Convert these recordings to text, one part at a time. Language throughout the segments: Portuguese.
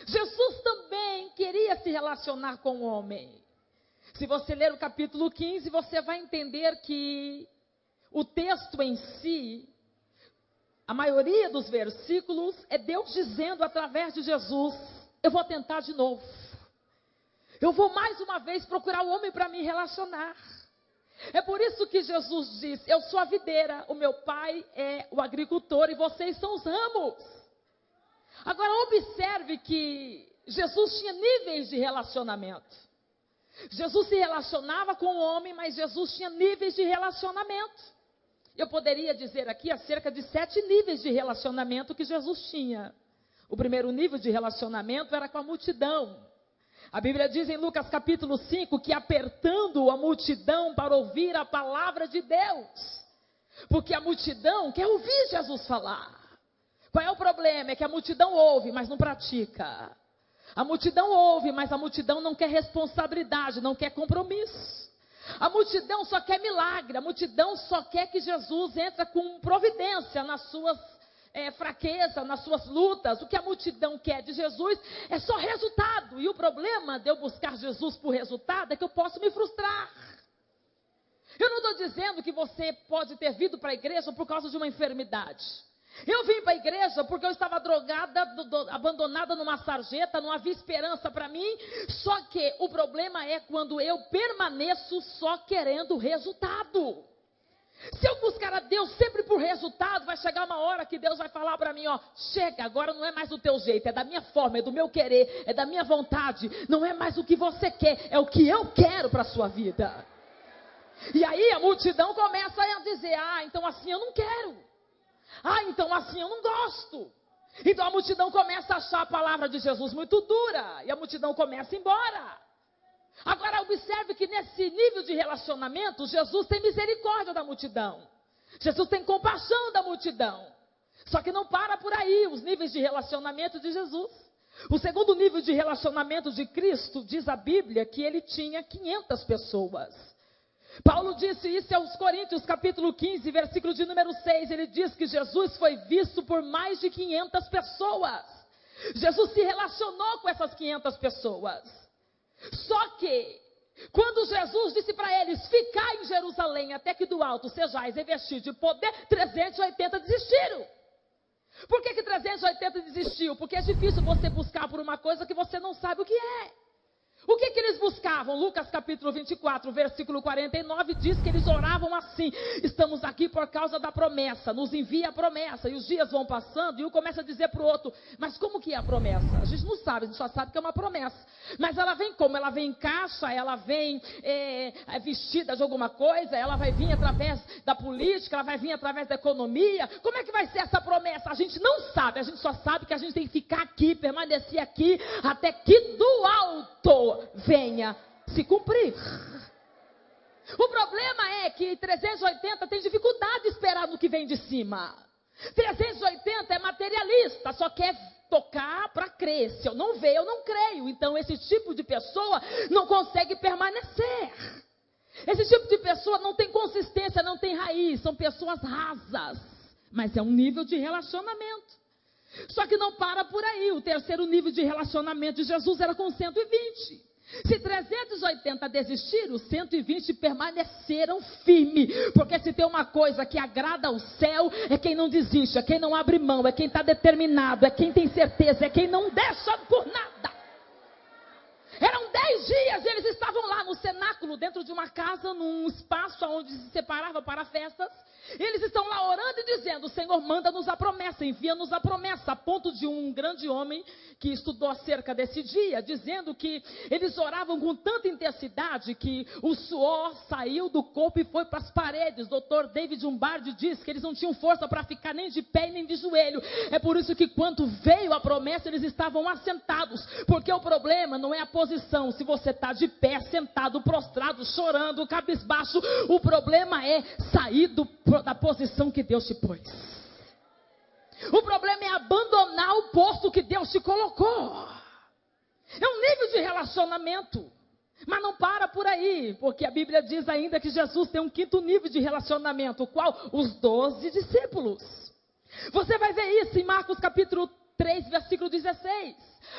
Jesus também queria se relacionar com o homem. Se você ler o capítulo 15, você vai entender que o texto em si, a maioria dos versículos, é Deus dizendo através de Jesus: eu vou tentar de novo. Eu vou mais uma vez procurar o homem para me relacionar. É por isso que Jesus diz: eu sou a videira, o meu pai é o agricultor e vocês são os ramos. Agora observe que Jesus tinha níveis de relacionamento. Jesus se relacionava com o homem, mas Jesus tinha níveis de relacionamento. Eu poderia dizer aqui acerca de 7 níveis de relacionamento que Jesus tinha. O primeiro nível de relacionamento era com a multidão. A Bíblia diz em Lucas capítulo 5 que apertando a multidão para ouvir a palavra de Deus. Porque a multidão quer ouvir Jesus falar. Qual é o problema? É que a multidão ouve, mas não pratica. A multidão ouve, mas a multidão não quer responsabilidade, não quer compromisso. A multidão só quer milagre, a multidão só quer que Jesus entre com providência nas suas fraquezas, nas suas lutas. O que a multidão quer de Jesus é só resultado. E o problema de eu buscar Jesus por resultado é que eu posso me frustrar. Eu não estou dizendo que você pode ter vindo para a igreja por causa de uma enfermidade. Eu vim para a igreja porque eu estava drogada, abandonada numa sarjeta, não havia esperança para mim. Só que o problema é quando eu permaneço só querendo resultado. Se eu buscar a Deus sempre por resultado, vai chegar uma hora que Deus vai falar para mim, ó, chega, agora não é mais do teu jeito, é da minha forma, é do meu querer, é da minha vontade. Não é mais o que você quer, é o que eu quero para a sua vida. E aí a multidão começa a dizer, então assim eu não quero. Então assim eu não gosto. Então a multidão começa a achar a palavra de Jesus muito dura. E a multidão começa a ir embora. Agora observe que nesse nível de relacionamento, Jesus tem misericórdia da multidão. Jesus tem compaixão da multidão. Só que não para por aí os níveis de relacionamento de Jesus. O segundo nível de relacionamento de Cristo, diz a Bíblia, que ele tinha 500 pessoas. Paulo disse isso aos Coríntios, capítulo 15, versículo de número 6. Ele diz que Jesus foi visto por mais de 500 pessoas. Jesus se relacionou com essas 500 pessoas. Só que, quando Jesus disse para eles, ficai em Jerusalém, até que do alto sejais revestidos de poder, 380 desistiram. Por que 380 desistiu? Porque é difícil você buscar por uma coisa que você não sabe o que é. O que eles buscavam? Lucas capítulo 24, versículo 49, diz que eles oravam assim: estamos aqui por causa da promessa, nos envia a promessa. E os dias vão passando e um começa a dizer para o outro, mas como que é a promessa? A gente não sabe, a gente só sabe que é uma promessa. Mas ela vem como? Ela vem em caixa, ela vem vestida de alguma coisa, ela vai vir através da política, ela vai vir através da economia. Como é que vai ser essa promessa? A gente não sabe, a gente só sabe que a gente tem que ficar aqui, permanecer aqui, até que do alto venha se cumprir. O problema é que 380 tem dificuldade de esperar no que vem de cima. 380 é materialista, só quer tocar para crer. Se eu não ver, eu não creio. Então esse tipo de pessoa não consegue permanecer. Esse tipo de pessoa não tem consistência, não tem raiz. São pessoas rasas. Mas é um nível de relacionamento. Só que não para por aí. O terceiro nível de relacionamento de Jesus era com 120. Se 380 desistiram, 120 permaneceram firmes. Porque se tem uma coisa que agrada ao céu, é quem não desiste, é quem não abre mão, é quem está determinado, é quem tem certeza, é quem não deixa por nada. Eram 10 dias, eles estavam lá no cenáculo, dentro de uma casa, num espaço onde se separava para festas. Eles estão lá orando e dizendo, Senhor, manda-nos a promessa, envia-nos a promessa. A ponto de um grande homem que estudou acerca desse dia, dizendo que eles oravam com tanta intensidade que o suor saiu do corpo e foi para as paredes. Dr. David Umbardi diz que eles não tinham força para ficar nem de pé nem de joelho. É por isso que quando veio a promessa, eles estavam assentados. Porque o problema não é a posição, se você está de pé, sentado, prostrado, chorando, cabisbaixo. O problema é sair da posição que Deus te pôs. O problema é abandonar o posto que Deus te colocou. É um nível de relacionamento. Mas não para por aí, porque a Bíblia diz ainda que Jesus tem um quinto nível de relacionamento, o qual? Os 12 discípulos. Você vai ver isso em Marcos capítulo 3, versículo 16.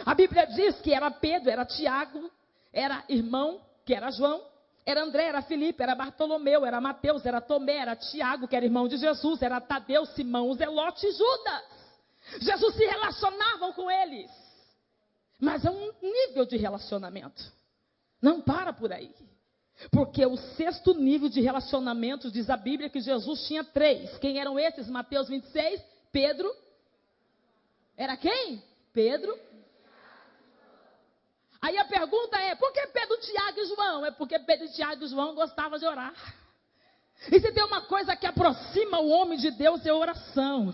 A Bíblia diz que era Pedro, era Tiago, era irmão, que era João, era André, era Filipe, era Bartolomeu, era Mateus, era Tomé, era Tiago, que era irmão de Jesus, era Tadeu, Simão, Zelote e Judas. Jesus se relacionava com eles. Mas é um nível de relacionamento. Não para por aí. Porque o 6º nível de relacionamento, diz a Bíblia, que Jesus tinha 3. Quem eram esses? Mateus 26, Pedro. Era quem? Pedro. Aí a pergunta é, por que Pedro, Tiago e João? É porque Pedro, Tiago e João gostavam de orar. E se tem uma coisa que aproxima o homem de Deus, é oração.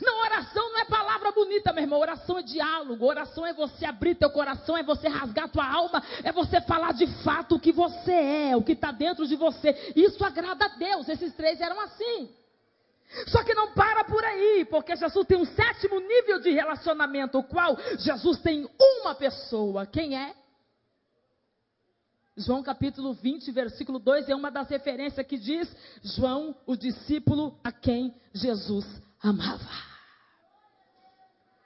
Não, oração não é palavra bonita, meu irmão. Oração é diálogo. Oração é você abrir teu coração, é você rasgar tua alma, é você falar de fato o que você é, o que está dentro de você. Isso agrada a Deus. Esses 3 eram assim. Só que não para por aí, porque Jesus tem um 7º nível de relacionamento, o qual Jesus tem uma pessoa. Quem é? João capítulo 20, versículo 2, é uma das referências que diz: João, o discípulo a quem Jesus amava.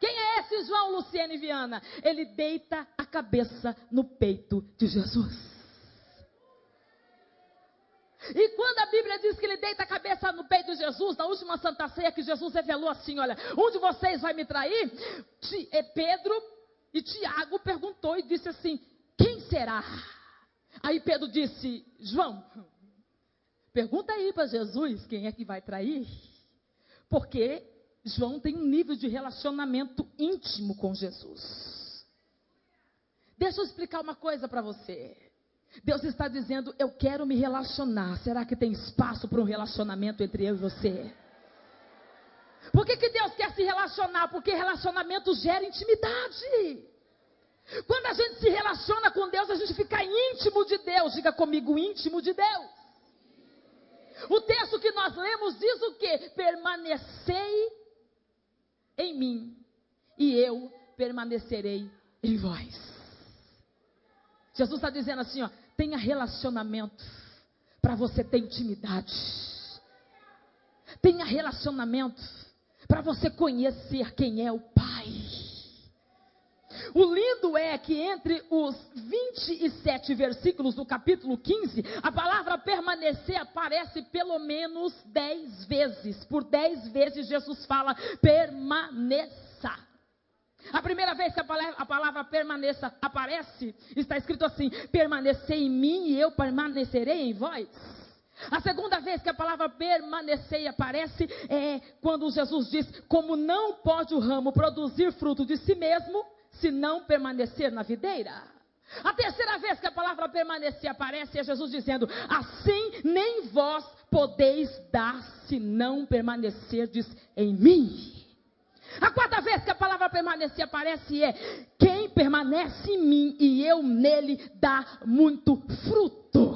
Quem é esse João, Luciene Viana? Ele deita a cabeça no peito de Jesus. E quando a Bíblia diz que ele deita a cabeça no peito de Jesus, na última Santa Ceia, que Jesus revelou assim, olha, um de vocês vai me trair? Pedro e Tiago perguntou e disse assim, quem será? Aí Pedro disse, João, pergunta aí para Jesus quem é que vai trair. Porque João tem um nível de relacionamento íntimo com Jesus. Deixa eu explicar uma coisa para você. Deus está dizendo, eu quero me relacionar. Será que tem espaço para um relacionamento entre eu e você? Por que Deus quer se relacionar? Porque relacionamento gera intimidade. Quando a gente se relaciona com Deus, a gente fica íntimo de Deus. Diga comigo, íntimo de Deus. O texto que nós lemos diz o quê? Permanecei em mim e eu permanecerei em vós. Jesus está dizendo assim, ó, tenha relacionamento para você ter intimidade. Tenha relacionamento para você conhecer quem é o Pai. O lindo é que entre os 27 versículos do capítulo 15, a palavra permanecer aparece pelo menos 10 vezes. Por 10 vezes Jesus fala permaneça. A primeira vez que a palavra permaneça aparece, está escrito assim, permanecer em mim e eu permanecerei em vós. A segunda vez que a palavra permanecer aparece é quando Jesus diz, como não pode o ramo produzir fruto de si mesmo, se não permanecer na videira. A terceira vez que a palavra permanecer aparece é Jesus dizendo, assim nem vós podeis dar se não permanecerdes em mim. A quarta vez que a palavra permanecer aparece é, quem permanece em mim e eu nele dá muito fruto.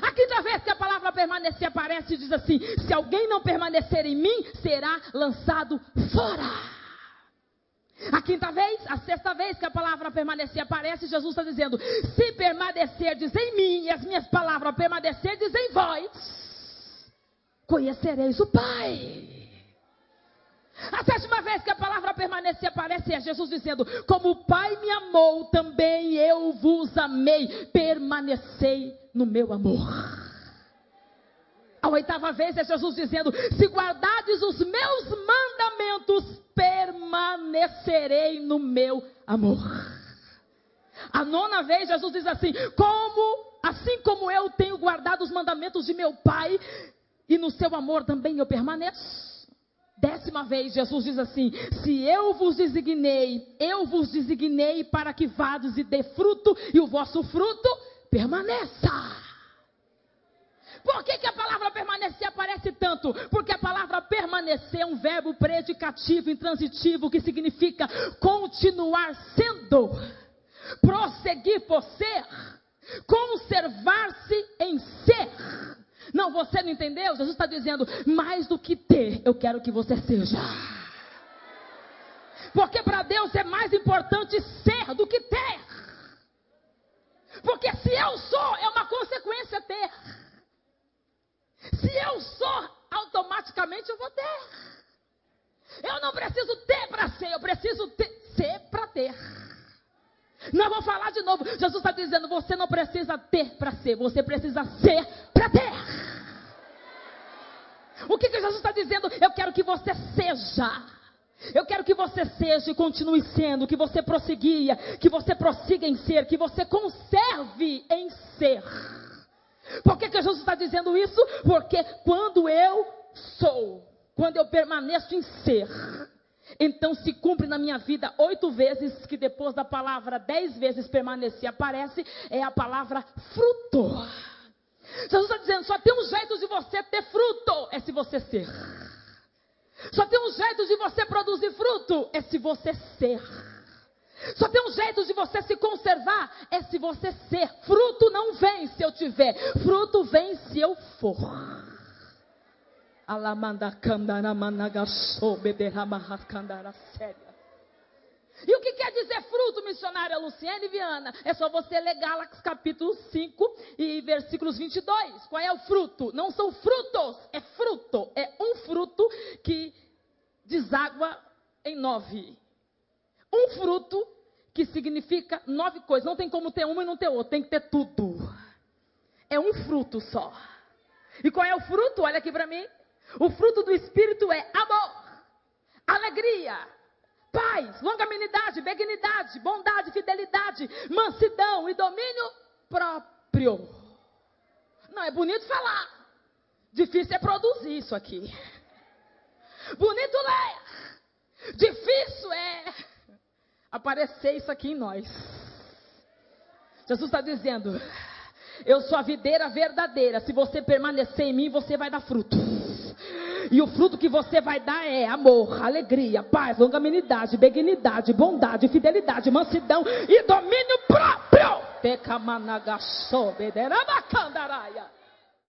A quinta vez que a palavra permanecer aparece diz assim, se alguém não permanecer em mim, será lançado fora. A quinta vez, a sexta vez que a palavra permanecer aparece, Jesus está dizendo, se permanecerdes em mim e as minhas palavras permanecerdes em vós, conhecereis o Pai. A sétima vez que a palavra permanecer aparece é Jesus dizendo, como o Pai me amou, também eu vos amei, permanecei no meu amor. A oitava vez é Jesus dizendo, se guardardes os meus mandamentos, permanecerei no meu amor. A nona vez Jesus diz assim, assim como eu tenho guardado os mandamentos de meu Pai, e no seu amor também eu permaneço. 10ª vez Jesus diz assim, se eu vos designei para que vades e dê fruto, e o vosso fruto permaneça. Por que a palavra permanecer aparece tanto? Porque a palavra permanecer é um verbo predicativo, intransitivo, que significa continuar sendo, prosseguir por ser, conservar-se em ser. Não, você não entendeu? Jesus está dizendo, mais do que ter, eu quero que você seja. Porque para Deus é mais importante ser do que ter. Porque se eu sou, é uma consequência ter. Se eu sou, automaticamente eu vou ter. Eu não preciso ter para ser, eu preciso ser para ter. Não, vou falar de novo. Jesus está dizendo, você não precisa ter para ser, você precisa ser para ter. O que Jesus está dizendo? Eu quero que você seja. Eu quero que você seja e continue sendo, que você prossiga em ser, que você conserve em ser. Por que Jesus está dizendo isso? Porque quando eu sou, quando eu permaneço em ser, então se cumpre na minha vida 8 vezes, que depois da palavra 10 vezes permanecer aparece, é a palavra fruto. Jesus está dizendo, só tem um jeito de você ter fruto, é se você ser. Só tem um jeito de você produzir fruto, é se você ser. Só tem um jeito de você se conservar, é se você ser. Fruto não vem se eu tiver, fruto vem se eu for. E o que quer dizer fruto, missionária Luciene Viana? É só você ler Gálatas capítulo 5 e versículos 22. Qual é o fruto? Não são frutos, é fruto. É um fruto que deságua em 9. Um fruto que significa 9 coisas. Não tem como ter uma e não ter outra, tem que ter tudo. É um fruto só. E qual é o fruto? Olha aqui para mim. O fruto do Espírito é amor, alegria, paz, longanimidade, benignidade, bondade, fidelidade, mansidão e domínio próprio. Não, é bonito falar. Difícil é produzir isso aqui. Bonito ler. Difícil é aparecer isso aqui em nós. Jesus está dizendo, eu sou a videira verdadeira. Se você permanecer em mim, você vai dar fruto. E o fruto que você vai dar é amor, alegria, paz, longanimidade, benignidade, bondade, fidelidade, mansidão e domínio próprio.